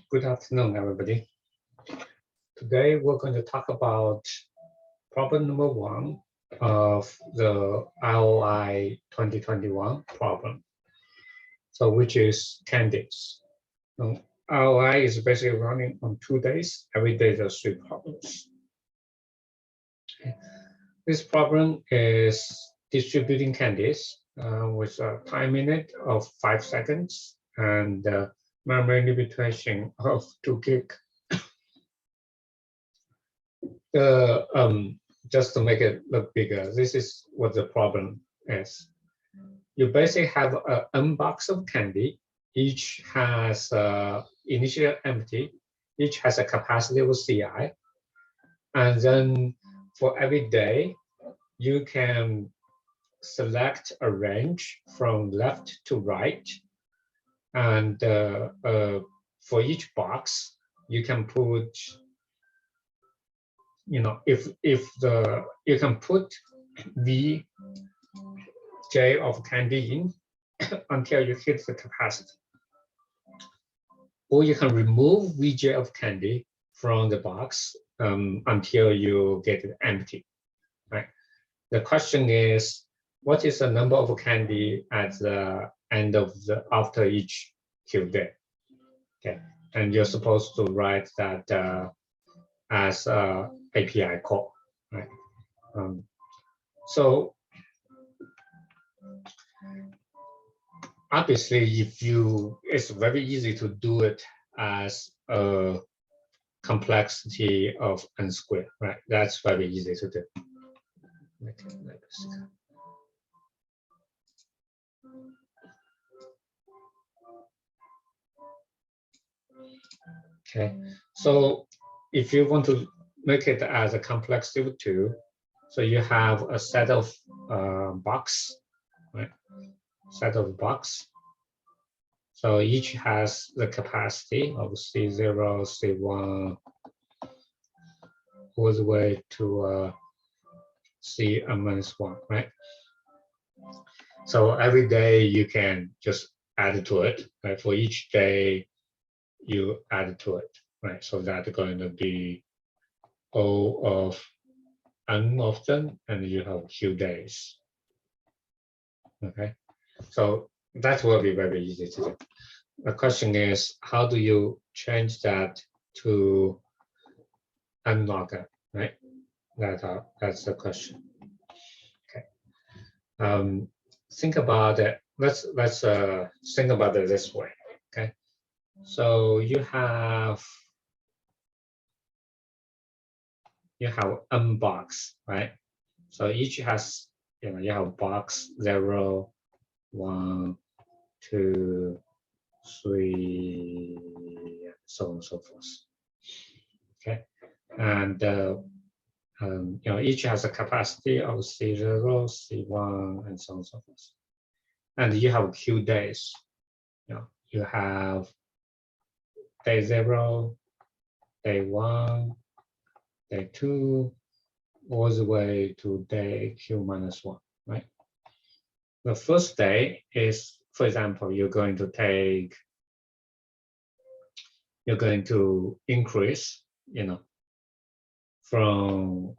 Good afternoon, everybody. Today, we're going to talk about problem number 1 of the IOI 2021 problem. So, which is Candies. IOI is basically running on 2 days. Every day, there's 3 problems. This problem is distributing candies with a time limit of 5 seconds and memory limitation of 2 gig. Just to make it look bigger, this is what the problem is. You basically have an box of candy. Each has initially empty. Each has a capacity of CI. And then for every day, you can select a range from left to right. And for each box, you can put, you can put Vj of candy in until you hit the capacity. Or you can remove Vj of candy from the box until you get it empty, right? The question is, what is the number of candy at the end of after each Q day? Okay, and you're supposed to write that as a API call, right? So obviously, it's very easy to do it as a complexity of n squared, right? That's very easy to do. Okay, so if you want to make it as a complexity of 2, so you have a set of box, right? Set of box. So each has the capacity of C0, C1, all the way to C-1, right? So every day you can just add to it, right? For each day you add to it, right? So that's going to be O of n of them, and you have Q days. Okay, so that will be very easy to do. The question is, how do you change that to n log n, right? That's the question. Okay. Think about it. Let's think about it this way. Okay. So you have n box, right? So each has, you have box 0, 1, 2, 3, so on and so forth. Okay, and each has a capacity of C0, C1, and so on and so forth. And you have Q days. You have day 0, day 1, day 2, all the way to day Q-1, right? The first day is, for example, you're going to increase, from,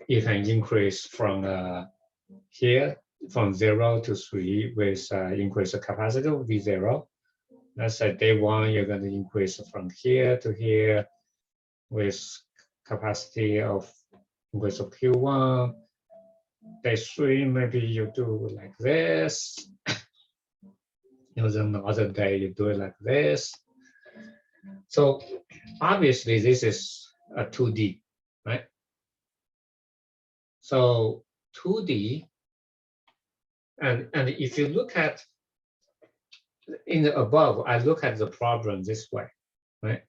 you can increase from here, from 0 to 3 with increase the capacity of V0. Let's say day 1, you're going to increase from here to here with capacity of increase of Q1. Day 3, maybe you do like this. Then the other day you do it like this. So obviously this is a 2D, right? So 2D, and if you look at in the above, I look at the problem this way, right?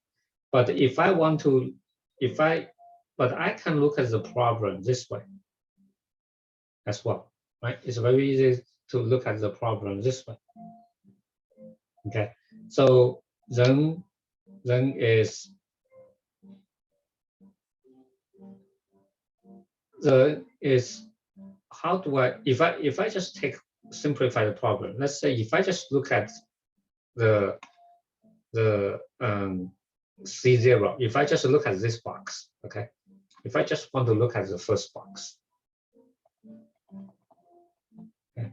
But if I want to, but I can look at the problem this way as well, right? It's very easy to look at the problem this way. Okay, so then how do I, if I just simplify the problem, let's say if I just look at the C0, if I just look at this box, okay, if I just want to look at the first box, okay,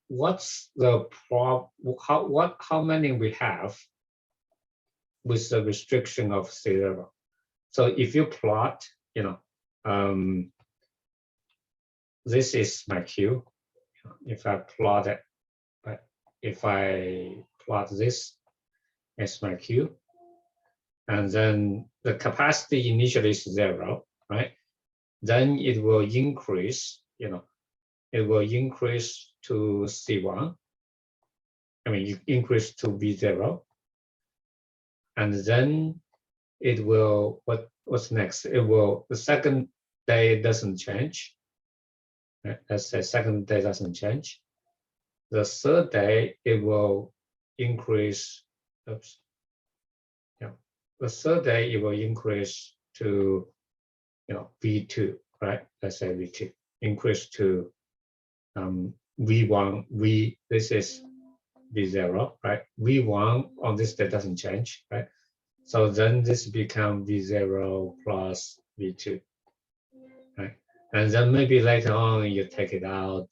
what's the how many we have with the restriction of C0? So if you plot, this is my Q. If I plot it, if I plot this as my Q, and then the capacity initially is 0, right? Then it will increase, it will increase to C1. I mean, increase to V0. And then it will, what's next? It will, the second day doesn't change. Right? Let's say second day doesn't change. The third day, it will increase, oops. Yeah. The third day, it will increase to, V2, right? Let's say V2, increase to V1, this is V0, right? V1 on this day doesn't change, right? So then this becomes V0 plus V2, right? And then maybe later on you take it out,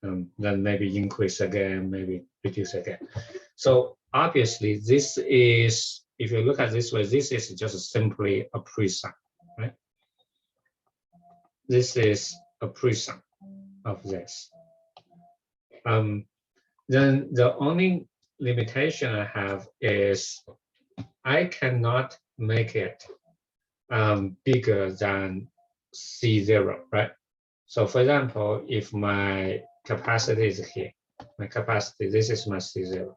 then maybe increase again, maybe reduce again. So obviously this is, if you look at this way, this is just simply a pre-sum, right? This is a pre-sum of this. Then the only limitation I have is I cannot make it bigger than C0, right? So for example, if my capacity is here, my capacity, this is my C0,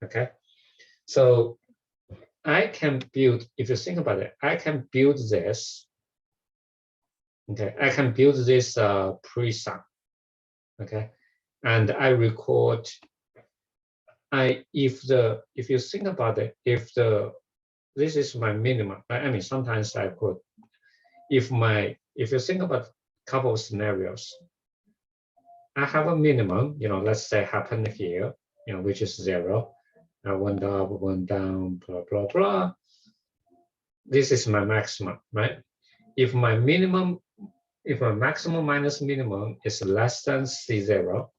okay? So I can build, if you think about it, I can build this, okay? I can build this pre-sum, okay? And I record, if you think about it, this is my minimum, right? I mean, sometimes I put, if you think about a couple of scenarios, I have a minimum, let's say happen here, which is 0. I went up, went down, blah, blah, blah. This is my maximum, right? If my maximum minus minimum is less than C0,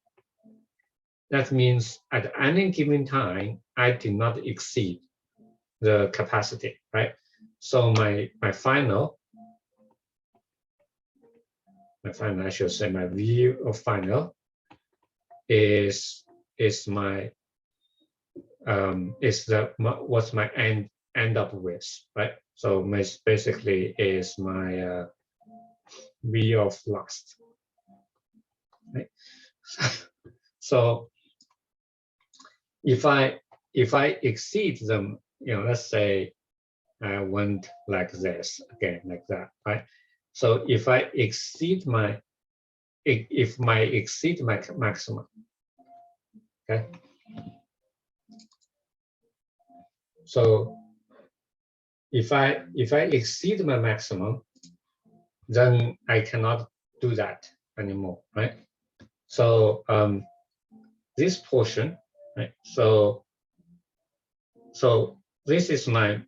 that means at any given time, I did not exceed the capacity, right? So my final, I should say my V of final is my what's my end up with, right? So my basically is my V of last, right? So if I exceed them, let's say I went like this again, like that, right? So if I exceed if I exceed my maximum, okay? So if I exceed my maximum, then I cannot do that anymore, right? So this portion, right? So this is my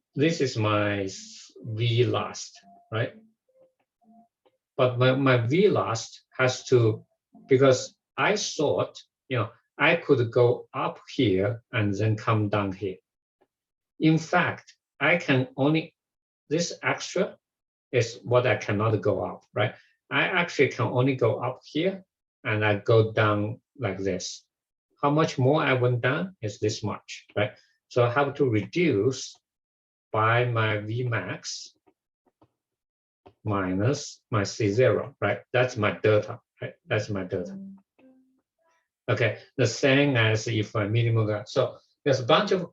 V last, right? But my V last has to, because I thought, I could go up here and then come down here. In fact, I can only, this extra is what I cannot go up, right? I actually can only go up here and I go down like this. How much more I went down is this much, right? So I have to reduce by my Vmax minus my C0, right? That's my delta, right? That's my delta. Okay, the same as if my minimum, so there's a bunch of,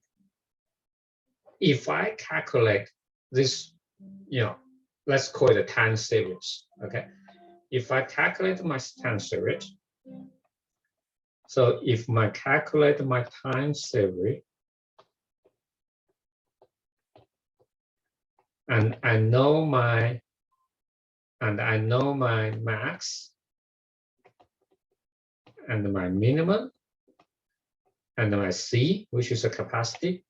if I calculate this, let's call it a time series, okay? If I calculate my time series, so if I calculate my time series, and I know my max, and my minimum, and my C, which is a capacity.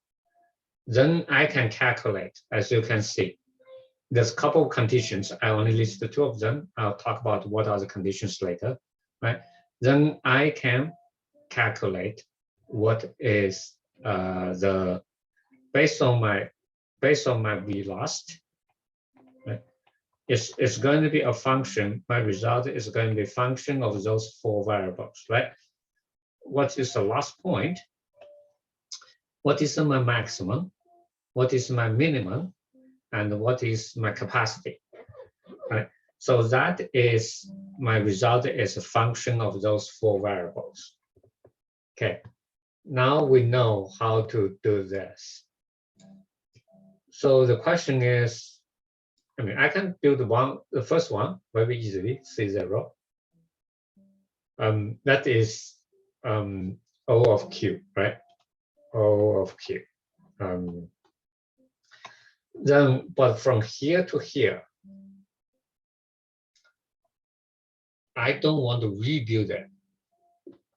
Then I can calculate, as you can see. There's a couple of conditions. I only listed 2 of them. I'll talk about what are the conditions later, right? Then I can calculate what is based on my velocity. Right? It's going to be a function. My result is going to be a function of those 4 variables, right? What is the last point? What is my maximum? What is my minimum? And what is my capacity? Right? So that is my result is a function of those 4 variables. Okay. Now we know how to do this. So the question is, I mean, I can build the first one very easily, C0. That is O of Q, right? O of Q. Then, but from here to here, I don't want to rebuild it.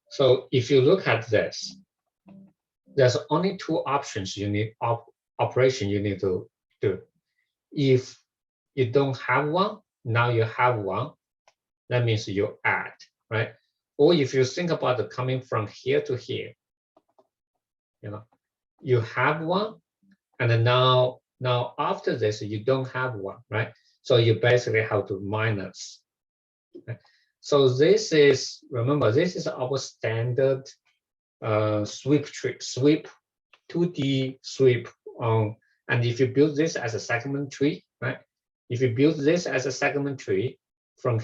So if you look at this, there's only 2 options you need, operation you need to do. If you don't have one, now you have one, that means you add, right? Or if you think about it coming from here to here, you have one, and then now after this, you don't have one, right? So you basically have to minus. Right? So this is, remember, this is our standard sweep trick, 2D sweep on, and if you build this as a segment tree, right? If you build this as a segment tree, from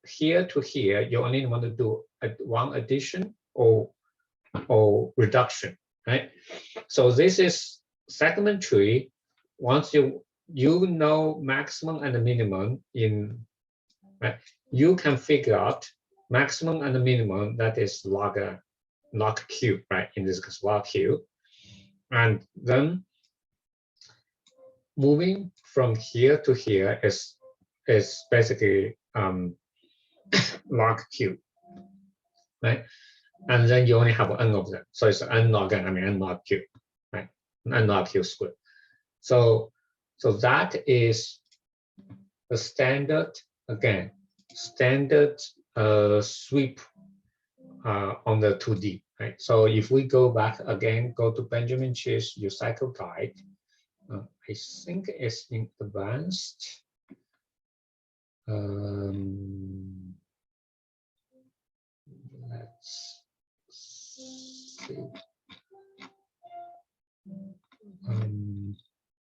here to here, you only want to do one addition or reduction, right? So this is segment tree. Once you know maximum and minimum in, right? You can figure out maximum and minimum, that is log Q, right? In this case, log Q. And then moving from here to here is basically log Q, right? And then you only have n of them. So it's n log n, n log Q, right? N log Q squared. So that is the standard, again, standard sweep on the 2D, right? So if we go back again, go to Benjamin Che's U-cycle guide, I think it's in advanced. Let's see.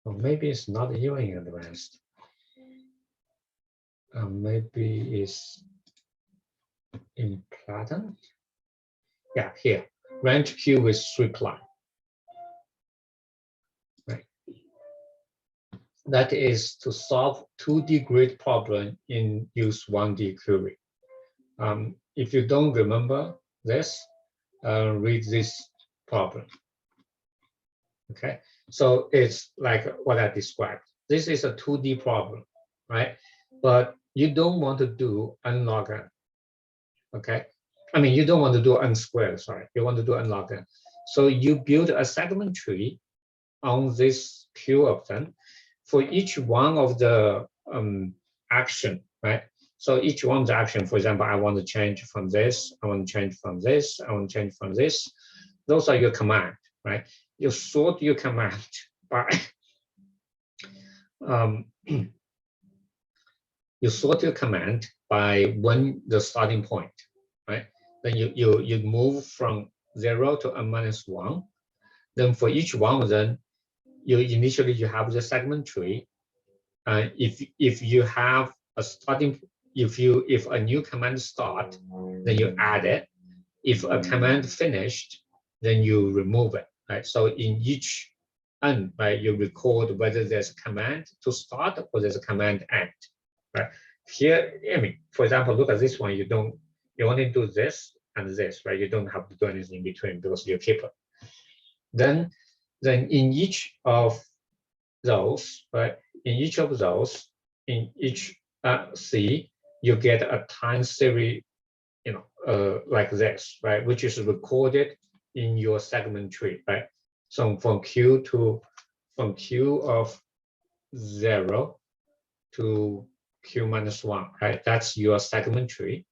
Or maybe it's not even in advanced. Maybe it's in Platon. Yeah, here, range Q with sweep line. Right. That is to solve 2D grid problem in use 1D query. If you don't remember this, read this problem. Okay, so it's like what I described. This is a 2D problem, right? But you don't want to do n log n. Okay, I mean, you don't want to do n squared, sorry. You want to do n log n. So you build a segment tree on this Q of them for each one of the action, right? So each one of the action, for example, I want to change from this, I want to change from this, I want to change from this. Those are your command, right? You sort your command by you sort your command by when the starting point, right? Then you move from 0 to n-1. Then for each one of them, initially you have the segment tree. If you have a starting, if a new command start, then you add it. If a command finished, then you remove it, right? So in each n, right, you record whether there's a command to start or there's a command end, right? Here, I mean, for example, look at this one. You only do this and this, right? You don't have to do anything in between because you keep it. Then in each of those, right? In each of those, in each C, you get a time series, like this, right? Which is recorded in your segment tree, right? So from Q of 0 to Q minus 1, right? That's your segment tree.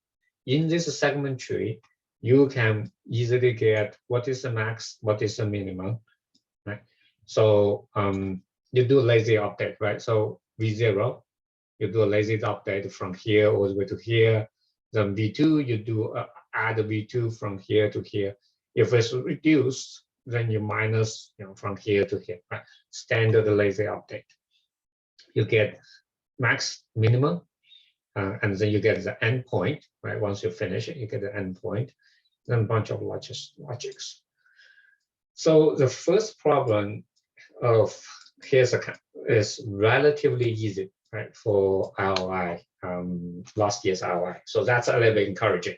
In this segment tree, you can easily get what is the max, what is the minimum, right? So you do lazy update, right? So V0, you do a lazy update from here all the way to here. Then V2, you do add V2 from here to here. If it's reduced, then you minus, from here to here, right? Standard lazy update. You get max, minimum, and then you get the endpoint, right? Once you finish it, you get the endpoint, then a bunch of logics. So the first problem of here's is relatively easy, right, for IOI, last year's IOI. So that's a little bit encouraging.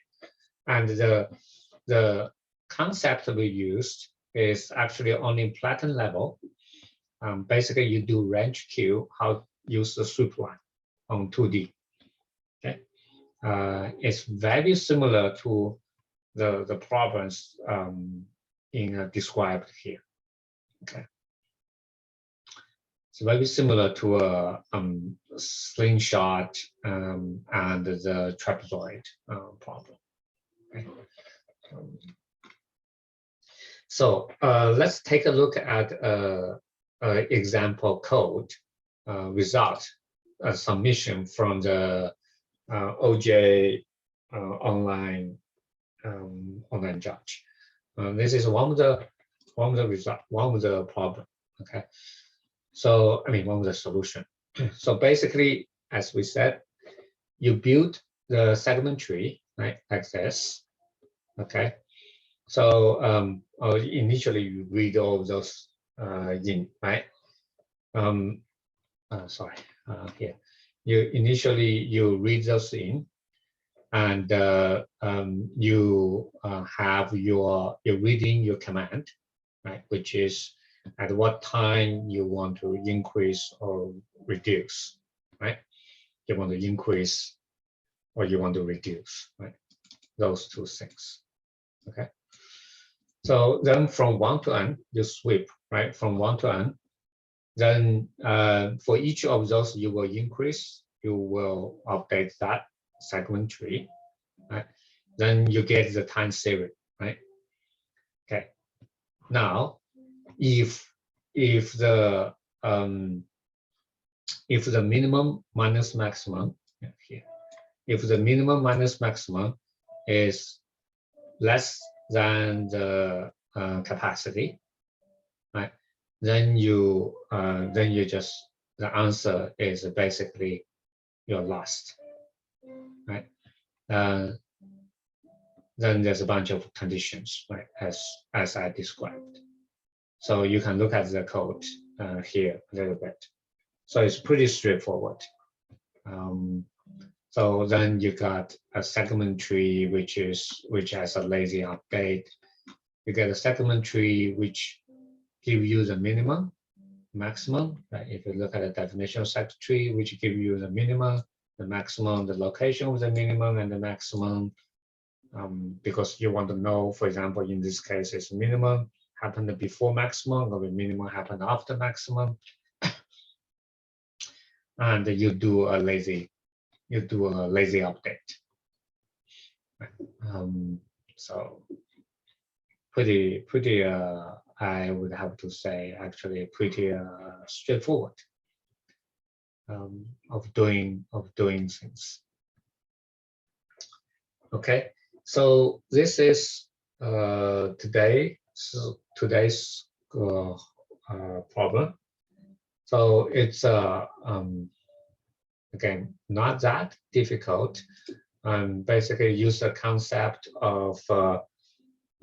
And the concept we used is actually only Platin level. Basically, you do range Q, how use the sweep line on 2D. Okay, it's very similar to the problems described here. Okay. It's very similar to a slingshot and the trapezoid problem. Okay. So let's take a look at example code result submission from the OJ online judge. This is one of the result, one of the problem. Okay. So, I mean, one of the solution. So basically, as we said, you build the segment tree, right, like this, okay? So initially you read all those in, right? Sorry, here. You read those in, and you have you're reading your command, right, which is at what time you want to increase or reduce, right? You want to increase or you want to reduce, right? Those two things, okay? So then from 1 to n, you sweep, right? From 1 to n. Then for each of those you will increase, you will update that segment tree, right? Then you get the time series, right? Okay. Now, if the minimum minus maximum here, if the minimum minus maximum is less than the capacity, right? Then you just, the answer is basically your lost, right? Then there's a bunch of conditions, right? As I described. So you can look at the code here a little bit. So it's pretty straightforward. So then you got a segment tree which has a lazy update. You get a segment tree which give you the minimum, maximum. Right? If you look at the definition of segment tree, which give you the minimum, the maximum, the location of the minimum and the maximum. Because you want to know, for example, in this case, it's minimum happened before maximum, or the minimum happened after maximum, and you do a lazy update. So pretty I would have to say actually pretty straightforward of doing things. Okay, so this is today's problem. So it's again not that difficult. Basically use the concept of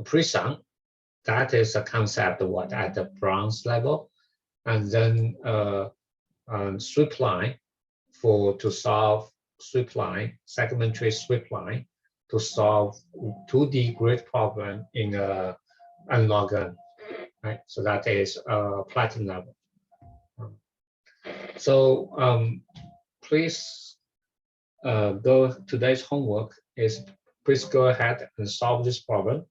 Prism. That is a concept at the bronze level, and then sweep line to solve sweep line, segment tree sweep line to solve 2D grid problem in analog n, right? So that is Platin level. So please go. Today's homework is please go ahead and solve this problem.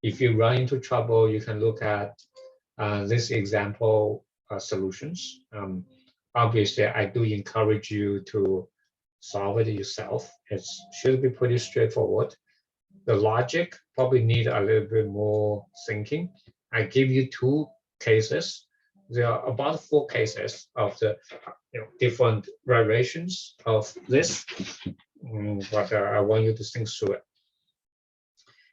If you run into trouble, you can look at this example solutions. Obviously, I do encourage you to solve it yourself. It should be pretty straightforward. The logic probably need a little bit more thinking. I give you 2 cases. There are about 4 cases of the different variations of this, but I want you to think through it.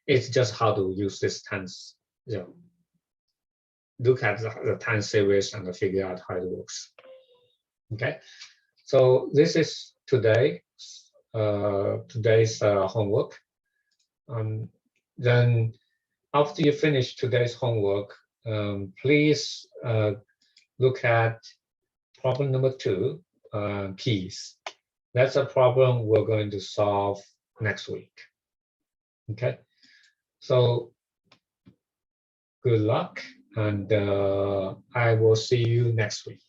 It's just how to use this times, look at the time series and figure out how it works. Okay, so this is today's homework. Then after you finish today's homework, please look at problem number 2, keys. That's a problem we're going to solve next week. Okay, so good luck, and I will see you next week.